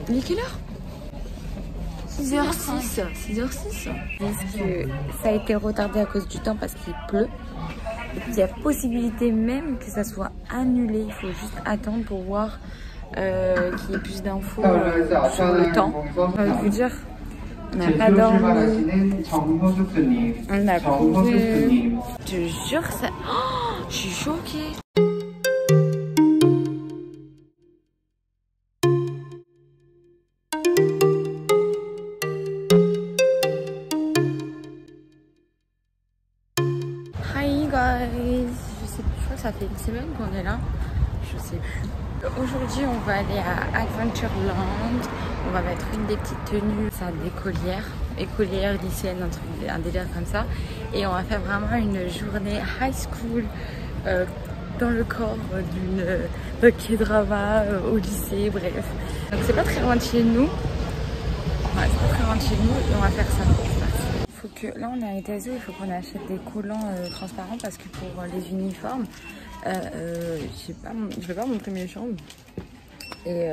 Il est quelle heure? 6h06. 6h06. Parce que ça a été retardé à cause du temps parce qu'il pleut. Il y a possibilité même que ça soit annulé. Il faut juste attendre pour voir qu'il y ait plus d'infos sur le temps. Je vais vous dire, on n'a pas dormi. On a couru. Je te jure, ça... Oh, je suis choquée. Hi guys, je crois que ça fait une semaine qu'on est là, je sais plus. Aujourd'hui on va aller à Adventureland, on va mettre une des petites tenues, ça écolière, lycéenne, un délire comme ça. Et on va faire vraiment une journée high school dans le corps d'une K-drama au lycée, bref. Donc c'est pas très loin de chez nous, c'est pas très loin de chez nous et on va faire ça. Faut que, là on est à Etazo, il faut qu'on achète des collants transparents parce que pour les uniformes, je vais pas montrer mes jambes et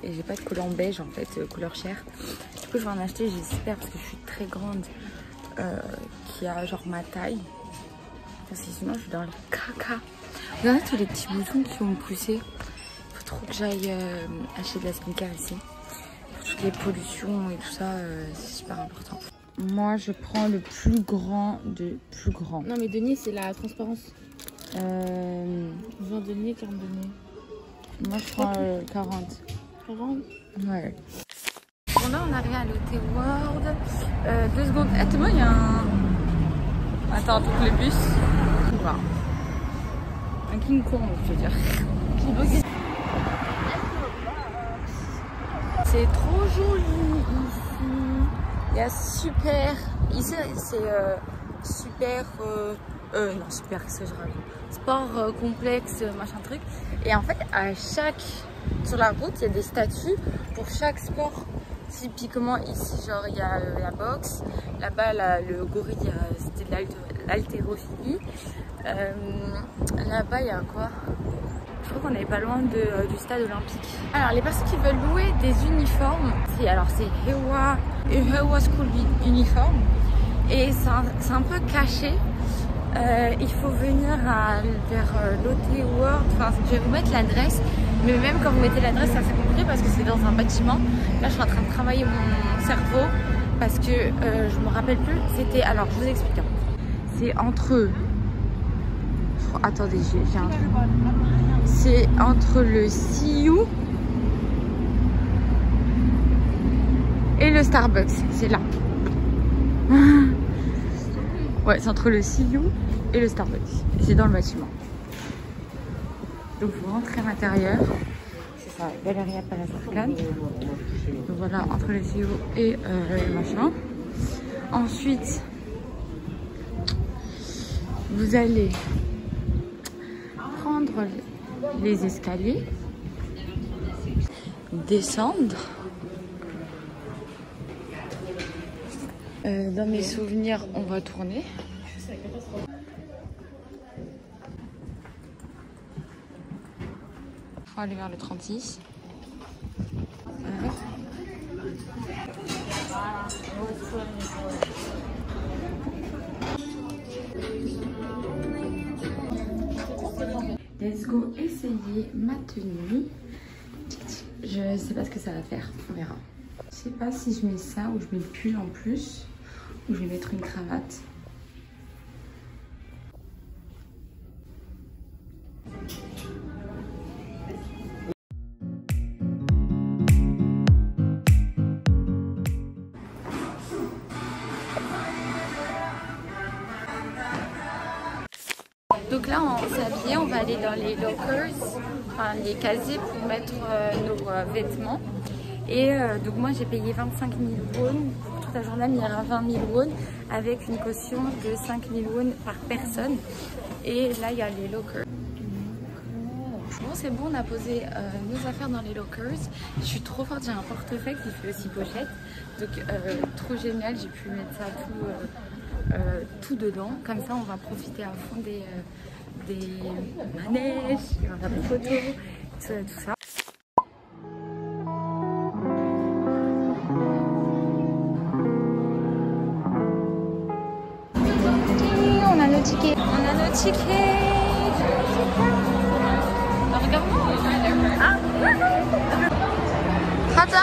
j'ai pas de collant beige en fait, couleur chair. Du coup je vais en acheter, j'espère, parce que je suis très grande, qui a genre ma taille, parce que sinon je suis dans le caca. Regardez tous les petits boutons qui vont me pousser. Faut trop que j'aille acheter de la skincare ici. Pour toutes les pollutions et tout ça, c'est super important. Moi, je prends le plus grand de plus grand. Non, mais denier, c'est la transparence. 20 deniers, 40 deniers. Moi, je prends 40. 40? Ouais. Bon, là, on arrive à l'Hôtel World. 2 secondes. Attends-moi, il y a un... Attends, tout le bus. Wow. Un King Kong, je veux dire. C'est trop joli ici. Il y a super... Ici, c'est super... non, super, qu'est-ce que je raconte? Sport complexe, machin truc. Et en fait, sur la route, il y a des statues pour chaque sport. Typiquement, ici, genre, il y a la boxe. Là-bas, le gorille, c'était de l'haltérophilie. Là-bas, il y a quoi? Je crois qu'on n'est pas loin du stade olympique. Alors, les personnes qui veulent louer des uniformes, c'est Hewa School Uniform. Et c'est un peu caché. Il faut venir vers l'Hôtel World. Enfin, je vais vous mettre l'adresse. Mais même quand vous mettez l'adresse, c'est assez compliqué parce que c'est dans un bâtiment. Là, je suis en train de travailler mon cerveau parce que je me rappelle plus. C'était... Alors, je vous explique. C'est entre... Attendez, j'ai un truc. C'est entre le CU et le Starbucks. C'est là. Ouais, c'est entre le CU et le Starbucks. C'est dans le bâtiment. Donc vous rentrez à l'intérieur. C'est ça, Galleria Palace Arcade. Donc voilà, entre le CU et le machin. Ensuite, vous allez prendre les escaliers, descendre. Dans mes souvenirs, on va tourner. Faut aller vers le 36. Let's go essayer ma tenue. Je sais pas ce que ça va faire, on verra. Je sais pas si je mets ça ou je mets le pull en plus, ou je vais mettre une cravate. Donc là, on s'est habillé, on va aller dans les lockers, enfin les casiers pour mettre nos vêtements. Et donc moi j'ai payé 25 000 won pour toute la journée, mais il y aura 20 000 won avec une caution de 5 000 won par personne. Et là il y a les lockers. Bon, c'est bon, on a posé nos affaires dans les lockers. Je suis trop forte, j'ai un portefeuille qui fait aussi pochette. Donc trop génial, j'ai pu mettre ça tout dedans. Comme ça on va profiter à fond des manèges, on va faire des photos, tout ça. On a nos tickets. Regarde-moi. Ah. 가자.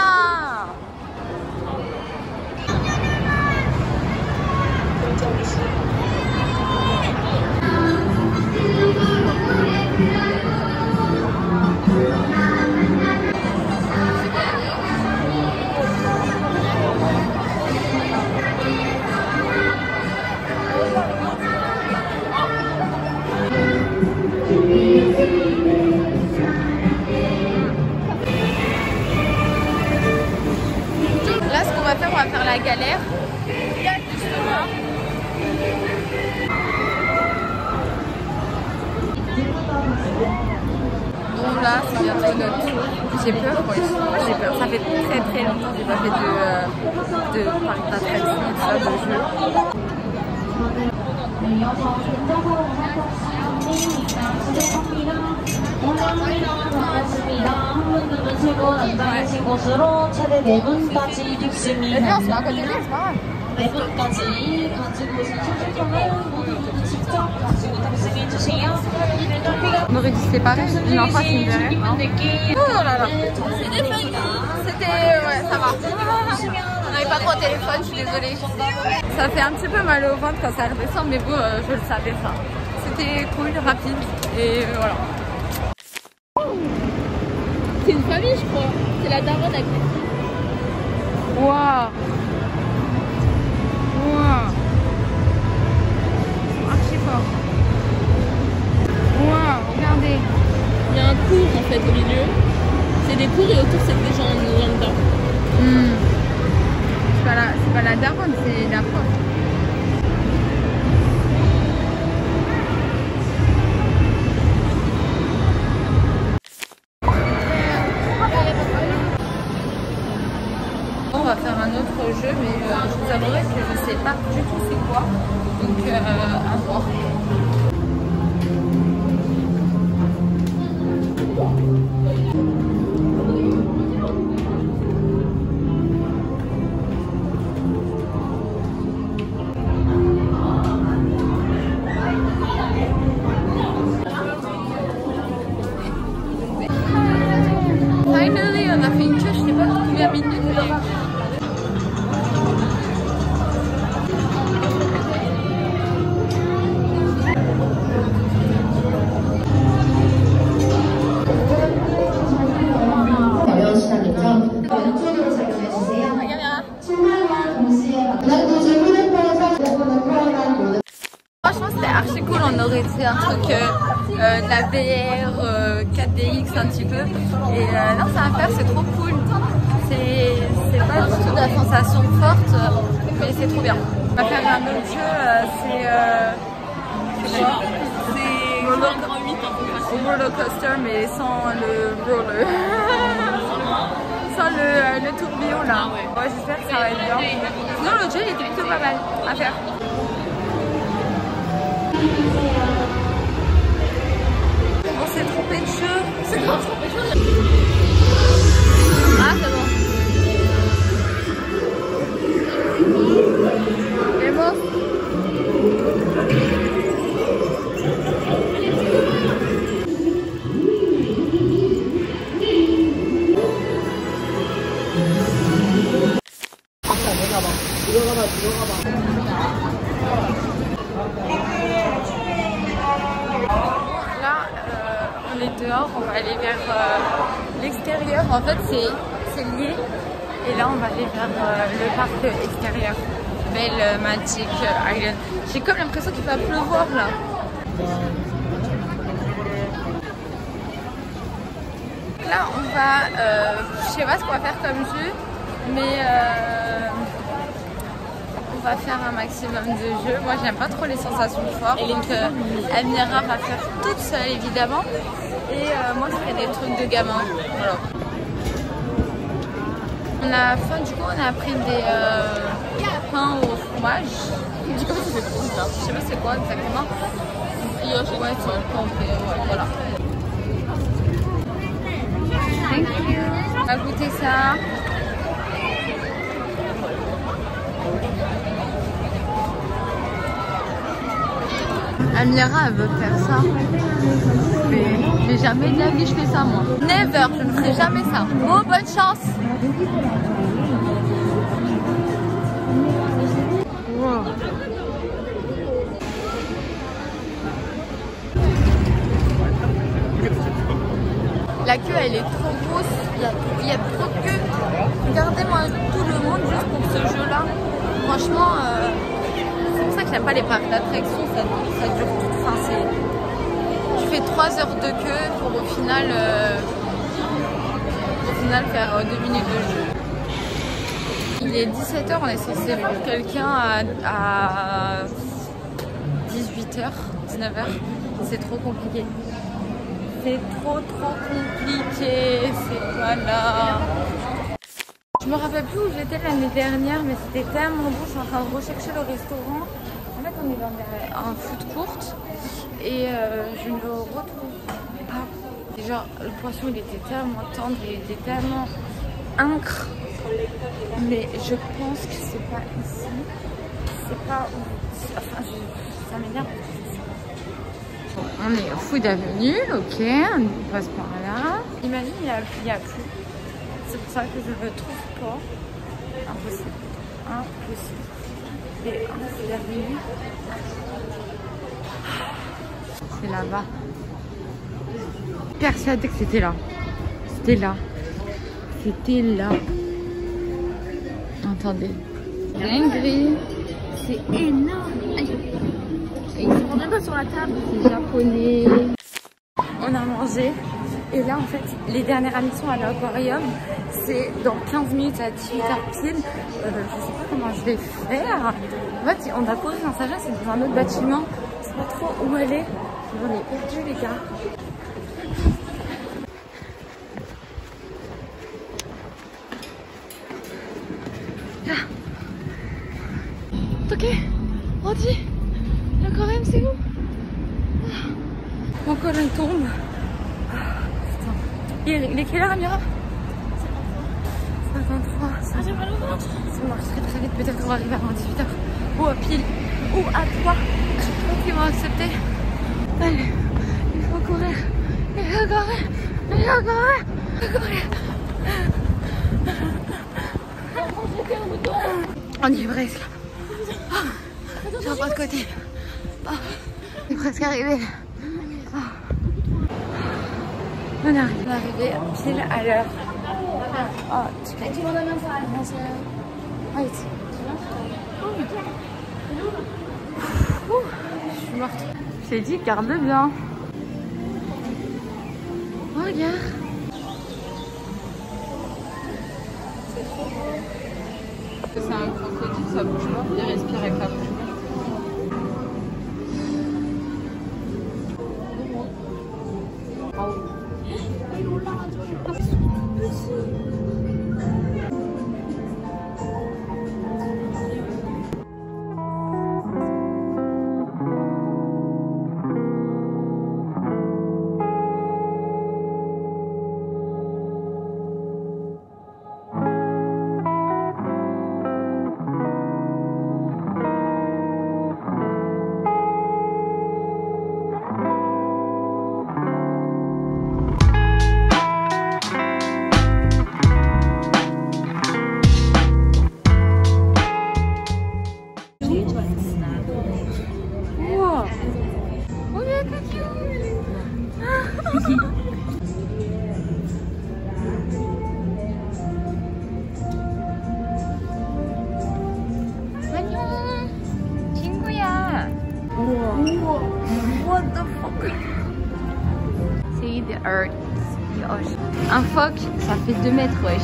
Là, ce qu'on va faire, on va faire la galère. Justement. Bon, là, c'est bientôt notre tour. J'ai peur, moi. Moi, j'ai peur. Ça fait très très longtemps que j'ai pas fait de parc d'attraction et tout ça, de jeu. On aurait dû se séparer, une enfant qui me verrait. Oh là là. C'était... ouais, ça va. On n'avait pas trop au téléphone, je suis désolée. Ça fait un petit peu mal au ventre quand ça redescend, mais bon, je le savais ça. C'était cool, rapide, et voilà. C'est une famille, je crois. C'est la daronne avec. Waouh. Waouh. Archi fort. Waouh, regardez. Il y a un cours en fait au milieu. C'est des cours et autour c'est des gens lambda. C'est pas la daronne, c'est la prof. On va faire un autre jeu, mais je vous avouerai que je sais pas du tout c'est quoi. Donc à voir. Finally, on a fait une queue, je sais pas combien de minutes. Franchement, c'était archi cool. On aurait dit un truc de la VR, 4DX un petit peu. Et non, ça va faire, c'est trop cool. C'est pas du tout de la sensation forte, mais c'est trop bien. On va faire un autre jeu, c'est roller coaster, mais sans le roller. Sans le tourbillon là. Ouais, j'espère que ça va être bien. Sinon, l'autre jeu il était plutôt pas mal à faire. On s'est trompé de jeu. C'est quoi, trompé de jeu? Ah, c'est bon. C'est bon. Là, on est dehors, on va aller vers l'extérieur. En fait, c'est lié. Et là, on va aller vers le parc extérieur. Belle Magic Island. J'ai comme l'impression qu'il va pleuvoir là. Là, on va... je sais pas ce qu'on va faire comme jeu, mais... on va faire un maximum de jeux. Moi j'aime pas trop les sensations fortes, donc Amira va faire toute seule évidemment, et moi je ferai des trucs de gamin. Voilà. On a faim, du coup on a pris des pains au fromage. Du coup c'est trop ça. Je sais pas c'est quoi exactement. Ouais, c'est le pain au fromage, voilà. Thank you. On va goûter ça. Amira, elle veut faire ça. Mais jamais de la vie je fais ça moi. Never, je ne ferai jamais ça. Oh, bonne chance. Wow. La queue elle est trop grosse, il y a trop de queue. Regardez-moi tout le monde juste pour ce jeu là. Franchement, c'est pour ça que j'aime pas les parcs d'attractions, ça dure tout. Enfin, tu fais 3 heures de queue pour au final faire 2 minutes de jeu. Il est 17 h, on est censé voir quelqu'un à 18 h, 19 h. C'est trop compliqué. C'est trop compliqué, c'est pas là. Je me rappelle plus où j'étais l'année dernière, mais c'était tellement beau. Je suis en train de rechercher le restaurant. En fait, on est dans un food court et je ne le retrouve pas. Déjà, le poisson il était tellement tendre, il était tellement incre. Mais je pense que c'est pas ici. C'est pas où. Enfin, ça m'énerve. On est au Food Avenue, ok, on passe par là. Imagine, il n'y a plus. C'est pour ça que je ne le trouve pas. Impossible. Impossible. Et un Food Avenue. C'est là-bas. Persuadée que c'était là. C'était là. C'était là. Attendez. Il y a une grille. C'est énorme. Et ils sont même pas sur la table. C'est japonais. On a mangé. Et là, en fait, les dernières admissions à l'aquarium, c'est dans 15 minutes à 18h pile. Je sais pas comment je vais faire. En fait, on a posé dans sa chaise, c'est dans un autre bâtiment. Je sais pas trop où aller. On est perdu, les gars. Là. Ok, on dit. L'aquarium, c'est où? Mon col il tombe. Il est quelle heure, Amira? 53. Ça marche très vite. Peut-être qu'on va arriver avant 18h. Ou à pile. Ou à 3. Ok, ils vont accepter. Allez, il faut courir. Il faut courir. Il faut courir. Il faut courir. On y est presque. Je reprends de côté. On est presque arrivé. On est arrivé pile à l'heure. Oh, tu peux dire wait. Je suis morte. Je t'ai dit, garde bien. Oh, regarde. C'est un crocodile, ça bouge pas. Il respire avec la bouche. What the fuck? See the earth. Un phoque, ça fait 2 mètres, wesh.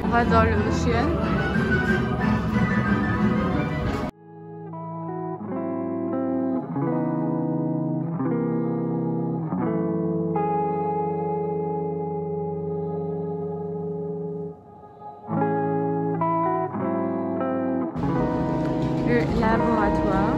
On va dans l'océan. Le laboratoire.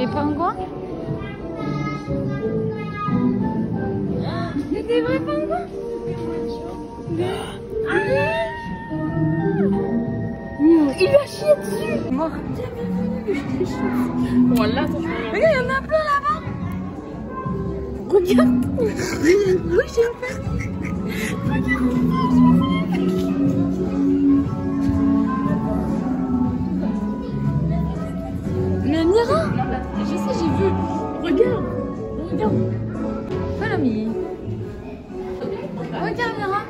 Des pingouins? C'est des vrais pingouins? Il lui a chié dessus! Mort! Voilà! Regarde, il y en a plein là-bas! Regarde! Oui, j'ai peur! Mais Mira! Je sais, j'ai vu! Regarde! Regarde! Follow me! Regarde Mira!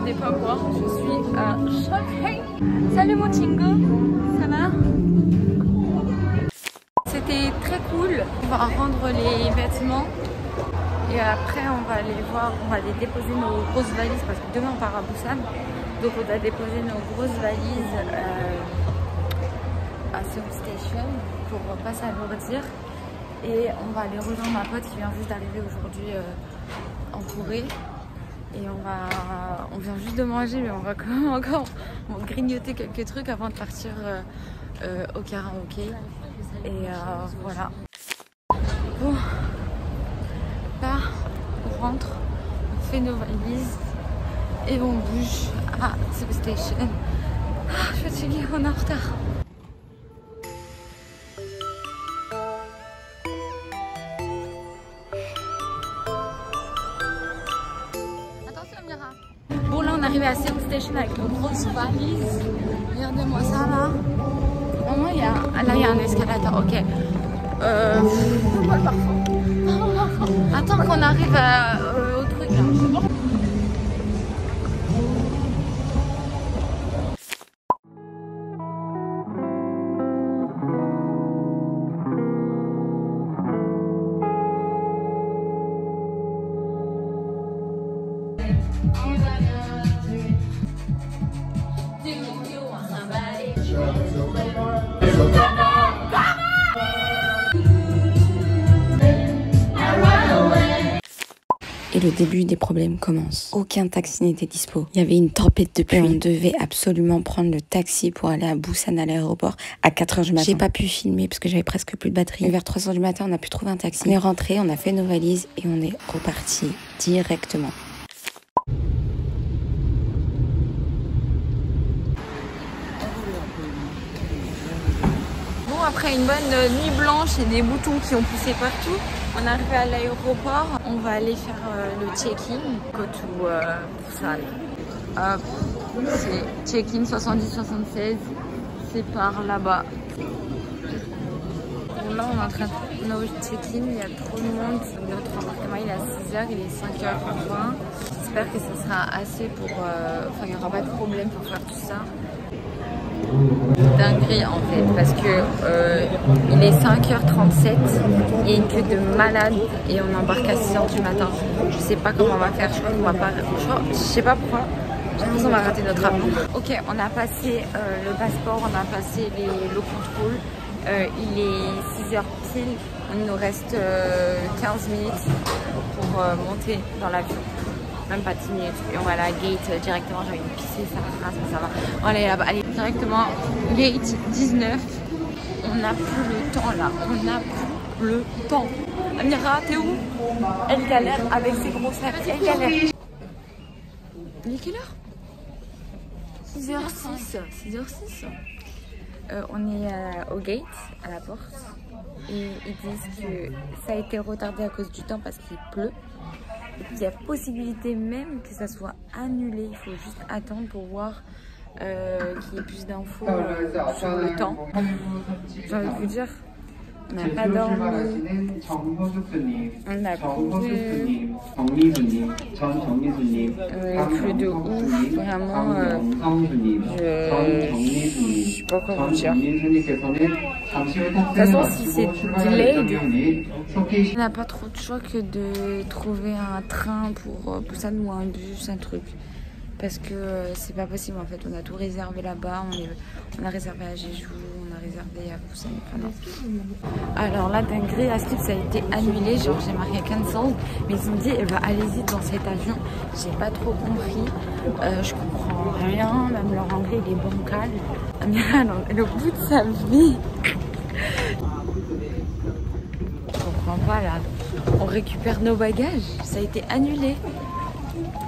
Des pingouins, je suis à Shanghai. Salut mon Chingo, ça va? C'était très cool. On va rendre les vêtements et après on va aller voir, on va aller déposer nos grosses valises parce que demain on part à Busan. Donc on doit déposer nos grosses valises à Seoul Station pour pas s'alourdir. Et on va aller rejoindre ma pote qui vient juste d'arriver aujourd'hui en Corée. Et on vient juste de manger, mais on va quand même encore grignoter quelques trucs avant de partir au karaoké. Et voilà. Bon, là on rentre, on fait nos valises et on bouge à Seoul Station. Ah, je suis fatiguée, on est en retard. Bon là on est arrivé à Seoul Station avec nos grosses valises. Regardez-moi ça là. Vraiment il y a un escalator, ok. Attends qu'on arrive au truc là. Et le début des problèmes commence. Aucun taxi n'était dispo. Il y avait une tempête de pluie. Et on devait absolument prendre le taxi pour aller à Busan à l'aéroport à 4h du matin. J'ai pas pu filmer parce que j'avais presque plus de batterie. Et vers 3h du matin, on a pu trouver un taxi. On est rentré, on a fait nos valises et on est reparti directement. Bon, après une bonne nuit blanche et des boutons qui ont poussé partout, on est arrivé à l'aéroport. On va aller faire le check-in. Go to Busan. C'est check-in 70-76. C'est par là-bas. Bon, là, on est en train de no check-in. Il y a trop de monde. Notre embarquement, il est à 6h. Il est 5h20. J'espère que ce sera assez pour... Enfin, il n'y aura pas de problème pour faire tout ça. Dinguerie en fait parce que il est 5h37, il y a une queue de malade et on embarque à 6h du matin. Je sais pas comment on va faire, je crois qu'on va pas, je sais pas pourquoi, j'ai l'impression qu'on va rater notre avion. Ok, on a passé le passeport, on a passé le contrôle, il est 6h pile, il nous reste 15 minutes pour monter dans l'avion. Même pas 10 minutes. Et on va à la gate directement. J'ai envie de pisser, ça va, ça va. On va aller là-bas. Allez, directement, gate 19. On n'a plus le temps là. On n'a plus le temps. Amira, t'es où? Elle galère avec ses gros sacs. Elle galère. Il est quelle heure? 6h06. 6h06. On est au gate, à la porte. Et ils disent que ça a été retardé à cause du temps parce qu'il pleut. Il y a possibilité même que ça soit annulé. Il faut juste attendre pour voir qu'il y ait plus d'infos sur le temps. J'ai envie de vous dire, on n'a pas dormi, on a couru, plus de ouf, vraiment, je sais pas comment dire. De toute façon, si c'est delayed, on n'a pas trop de choix que de trouver un train pour Busan ou un bus, un truc. Parce que c'est pas possible en fait, on a tout réservé là-bas, on a réservé à Jeju, on réservé à Busan. Alors là, dinguerie, la slip ça a été annulé, genre j'ai marqué cancel, mais ils ont dit allez-y dans cet avion. J'ai pas trop compris, je comprends rien, même leur anglais il est bancal. Alors, le bout de sa vie. Je comprends pas là. On récupère nos bagages, ça a été annulé.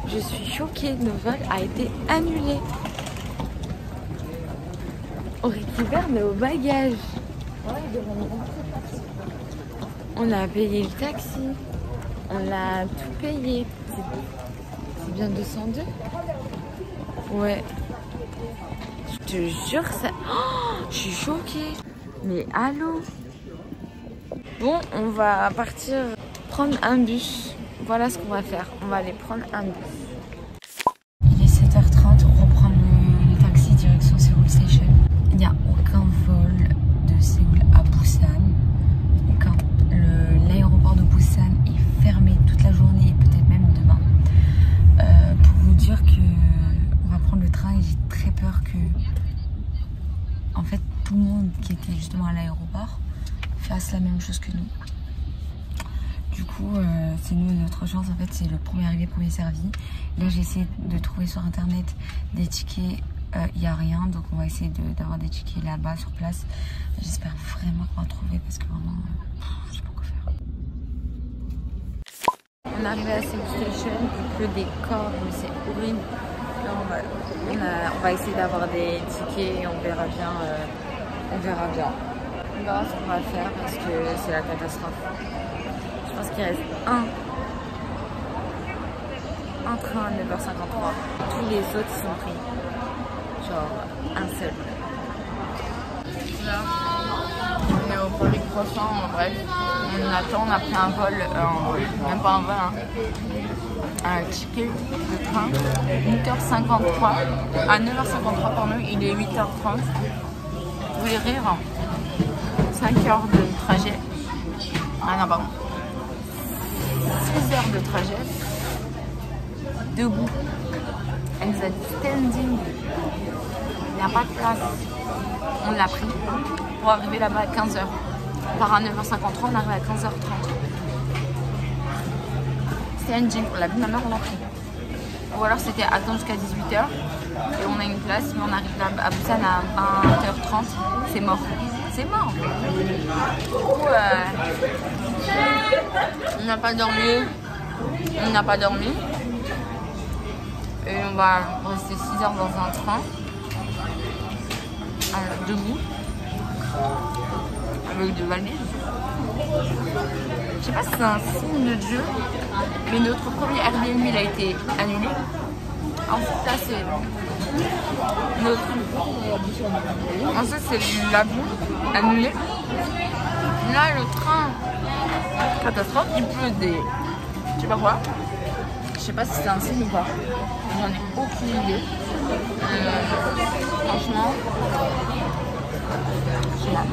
Je suis choquée, le vol a été annulé. On récupère nos bagages. On a payé le taxi. On a tout payé. C'est bien 202? Ouais. Je te jure, ça... Oh, je suis choquée. Mais allô? Bon, on va partir prendre un bus. Voilà ce qu'on va faire. On va aller prendre un bus. Il est 7h30. On reprend le taxi direction Seoul Station. Il n'y a aucun vol de Séoul à Busan. Quand l'aéroport de Busan est fermé toute la journée et peut-être même demain. Pour vous dire que on va prendre le train et j'ai très peur que en fait tout le monde qui était justement à l'aéroport fasse la même chose que nous. Du coup, c'est nous notre chance. En fait, c'est le premier arrivé, premier servi. Là, j'ai essayé de trouver sur internet des tickets. Il n'y a rien, donc on va essayer d'avoir des tickets là-bas sur place. J'espère vraiment qu'on va trouver parce que vraiment, je sais pas quoi faire. On est arrivé à Seoul Station, il pleut des cordes, mais c'est horrible. Là, on va essayer d'avoir des tickets et on verra bien. On verra ce qu'on va faire parce que c'est la catastrophe. Je pense qu'il reste un train à 9h53. Tous les autres sont pris. Genre un seul. Là, on est au Paris Croissant, bref. On attend, on a pris un vol, même pas un vol, hein. Un ticket de train, 8h53. À 9h53, pardon, il est 8h30. Vous voulez rire? 5 heures de trajet. Ah non, pardon. 6 heures de trajet. Debout. Elle nous a dit standing. Il n'y a pas de place. On l'a pris pour arriver là-bas à 15h. On part à 9h53, on arrive à 15h30. Standing, on l'a vu, ma mère on l'a pris. Ou alors c'était attendre jusqu'à 18h et on a une place, mais on arrive à Busan à 20h30. C'est mort. C'est mort. Du coup, on n'a pas dormi. Et on va rester 6 heures dans un train, debout, avec des valises. Je sais pas si c'est un signe de Dieu, mais notre premier Airbnb il a été annulé. Ensuite, là, c'est Ensuite, c'est l'avion annulé. Là, le train, catastrophe, il pleut des... Je sais pas quoi. Je sais pas si c'est un signe ou pas. J'en ai aucune idée. Franchement, j'ai la...